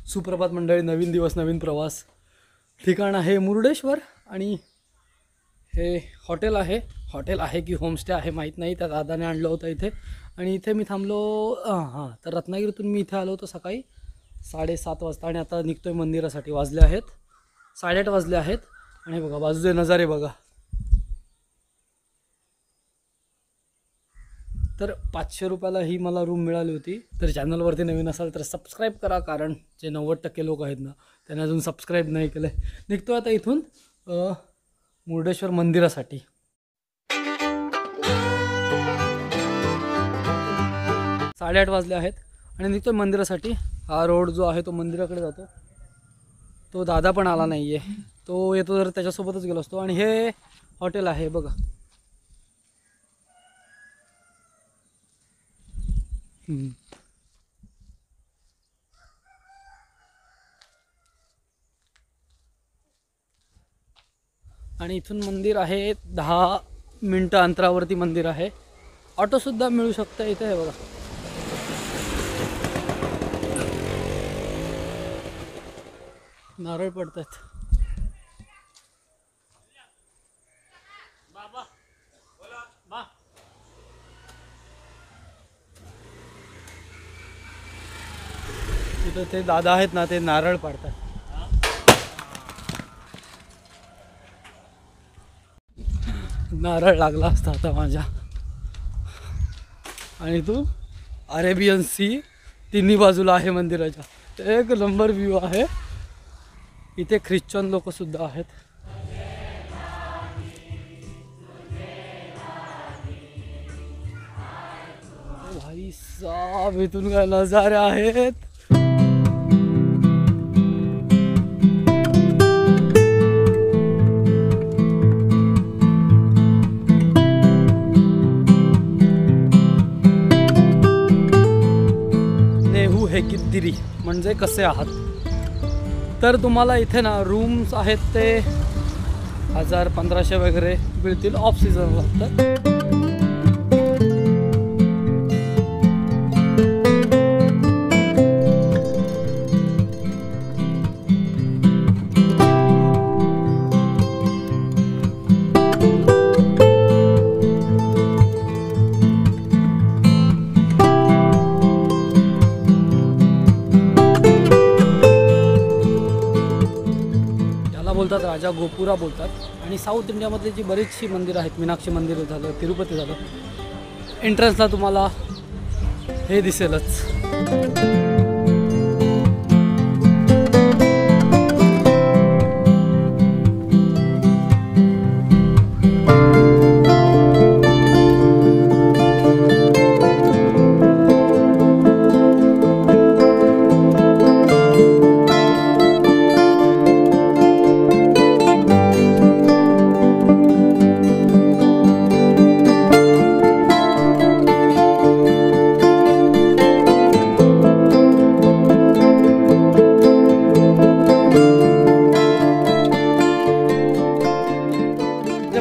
सुप्रभात मंडळी, नवीन दिवस नवीन प्रवास. ठिकाण आहे मुरुडेश्वर आणि हे हॉटेल आहे की होमस्टे आहे माहीत नाही. त्या दादाने आणलं होतं इथे आणि इथे मी थांबलो. हां, तर रत्नागिरीतून मी इथे आलो होतो सकाळी 7:30 वाजता आणि आता निघतोय मंदिरासाठी. वाजले आहेत 8:30 वाजले आहेत आणि बघा बाजूचे नजारे बघा. तर 500 रुपयाला ही मला रूम मिळाली होती. तर चॅनलवरती नवीन असाल तर सबस्क्राईब करा, कारण जे 90% लोक आहेत ना त्यांनी अजून सबस्क्राईब नाही केलं आहे. निघतो आता इथून मुरुडेश्वर मंदिरासाठी. साडे 8 वाजले आहेत आणि निघतोय मंदिरासाठी. हा रोड जो आहे तो मंदिराकडे जातो. तो दादा पण आला नाही आहे, तो येतो तर त्याच्यासोबतच गेलो असतो. आणि हे हॉटेल आहे बघा. आणि इथून मंदिर आहे 10 मिनटं अंतरावरती मंदिर आहे. ऑटोसुद्धा मिळू शकतं इथे. हे बघा नारळ पडतात. तिथं ते दादा आहेत ना, ते नारळ पाडतात. नारळ लागला असता आता माझ्या. आणि तू अरेबियन सी तिन्ही बाजूला आहे मंदिराच्या. एक नंबर व्ह्यू आहे. इथे ख्रिश्चन लोक सुद्धा आहेत. भाई साहब, इथून काय नजारे आहेत. हे किद्दिरी म्हणजे कसे आहात. तर तुम्हाला इथे ना रूम्स आहेत ते 1000-1500 वगैरे मिळतील. ऑफ सीझन लागतात. बोलतात राजा गोपुरा बोलतात. आणि साऊथ इंडियामधली जी बरीचशी मंदिरं आहेत, मीनाक्षी मंदिर झालं, तिरुपती झालं, एंट्रन्सला तुम्हाला हे दिसेलच.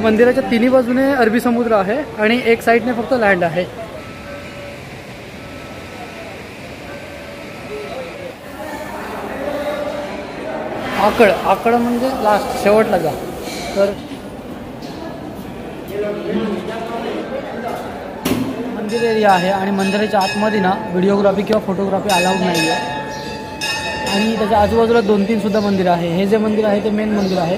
मंदिराच्या तिन्ही बाजूने अरबी समुद्र आहे आणि एक साईडने फक्त लँड आहे. आकड म्हणजे लास्ट शेवटला जा. तर मंदिर एरिया आहे आणि मंदिराच्या आतमध्ये ना व्हिडिओग्राफी किंवा फोटोग्राफी अलाउड नाही आहे. आणि त्याच्या आजूबाजूला 2-3 सुद्धा मंदिर आहे. हे जे मंदिर आहे ते मेन मंदिर आहे.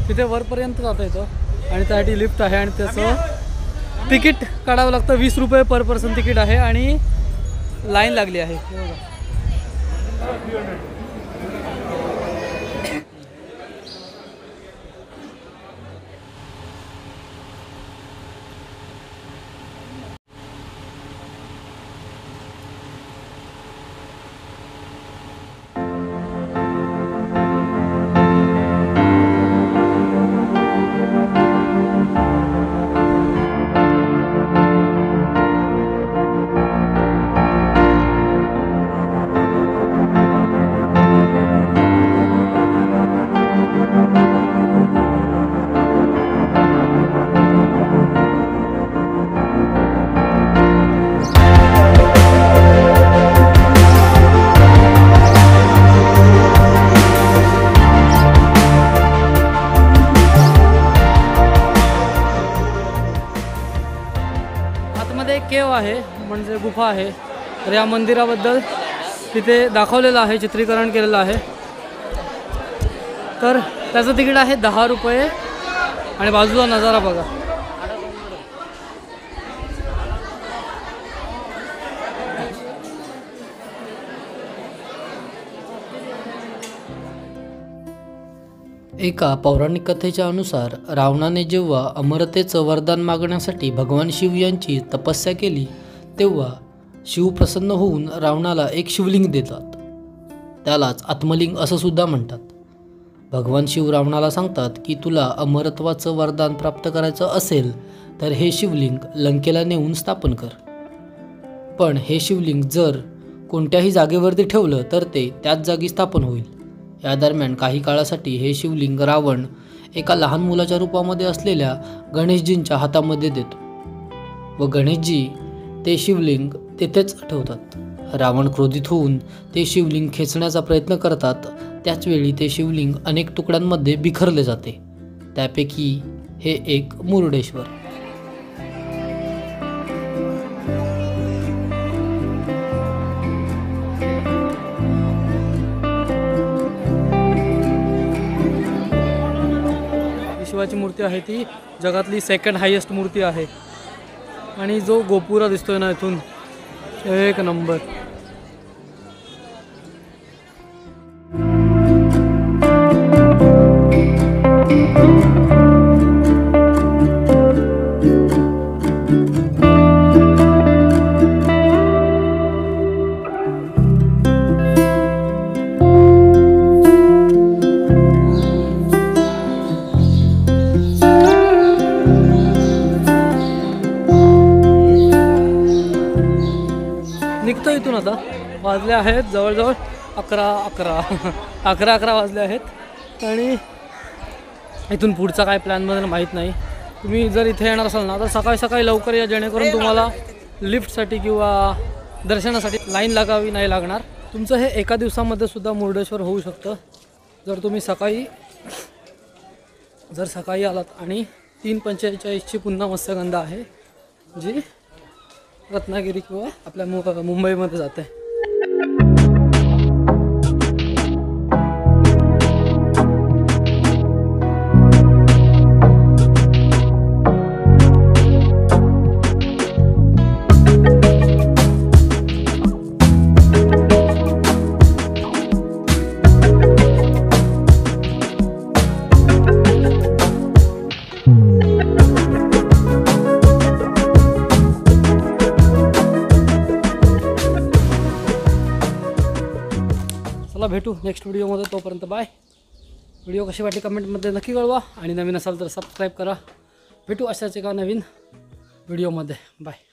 तिथे वरपर्यंत जाता येतं आणि त्यासाठी लिफ्ट आहे आणि त्याचं तिकीट काढावं लागतं. 20 रुपये पर पर्सन तिकीट आहे आणि लाईन लागली आहे. आहे म्हणजे गुफा आहे. तर या मंदिराबद्दल तिथे दाखवलेलं आहे, चित्रीकरण केलेलं आहे. तर त्याचं तिकीट आहे 10 रुपये आणि बाजूला नजारा बघा. एका पौराणिक कथेच्या अनुसार रावणाने जेव्हा अमरतेचं वरदान मागण्यासाठी भगवान शिव यांची तपस्या केली तेव्हा शिव प्रसन्न होऊन रावणाला एक शिवलिंग देतात. त्यालाच आत्मलिंग असं सुद्धा म्हणतात. भगवान शिव रावणाला सांगतात की तुला अमरत्वाचं वरदान प्राप्त करायचं असेल तर हे शिवलिंग लंकेला नेऊन स्थापन कर. पण हे शिवलिंग जर कोणत्याही जागेवरती ठेवलं तर ते त्याच जागी स्थापन होईल. या दरम्यान काही काळासाठी हे शिवलिंग रावण एका लहान मुलाच्या रूपामध्ये असलेल्या गणेशजींच्या हातामध्ये देतो व गणेशजी ते शिवलिंग तेथेच ठेवतात. रावण क्रोधित होऊन ते शिवलिंग खेचण्याचा प्रयत्न करतात. त्याचवेळी ते शिवलिंग अनेक तुकड्यांमध्ये बिखरले जाते. त्यापैकी हे एक मुरुडेश्वर. शिवाची मूर्ती आहे ती जगातली सेकंड हायेस्ट मूर्ती आहे. आणि जो गोपुरा दिसतोय ना इथून, एक नंबर. निघतो इथून आता. वाजले आहेत जवळजवळ 11 वाजले आहेत. आणि इथून पुढचा काय प्लॅन मला माहीत नाही. तुम्ही जर इथे येणार असाल ना तर सकाळी सकाळी लवकर या, जेणेकरून तुम्हाला लिफ्टसाठी किंवा दर्शनासाठी लाईन लागावी नाही लागणार. तुमचं हे एका दिवसामध्ये सुद्धा मुरुडेश्वर होऊ शकतं जर तुम्ही सकाळी आलात. आणि 3:45ची पुन्हा मत्स्यगंधा आहे जी रत्नागिरी किंवा आपल्या मुंबईमध्ये जाते. चला भेटू नेक्स्ट व्हिडिओमध्ये. तोपर्यंत बाय. व्हिडिओ कशी वाटली कमेंटमध्ये नक्की कळवा आणि नवीन असाल तर सबस्क्राईब करा. भेटू अशाच एका नवीन व्हिडिओमध्ये. बाय.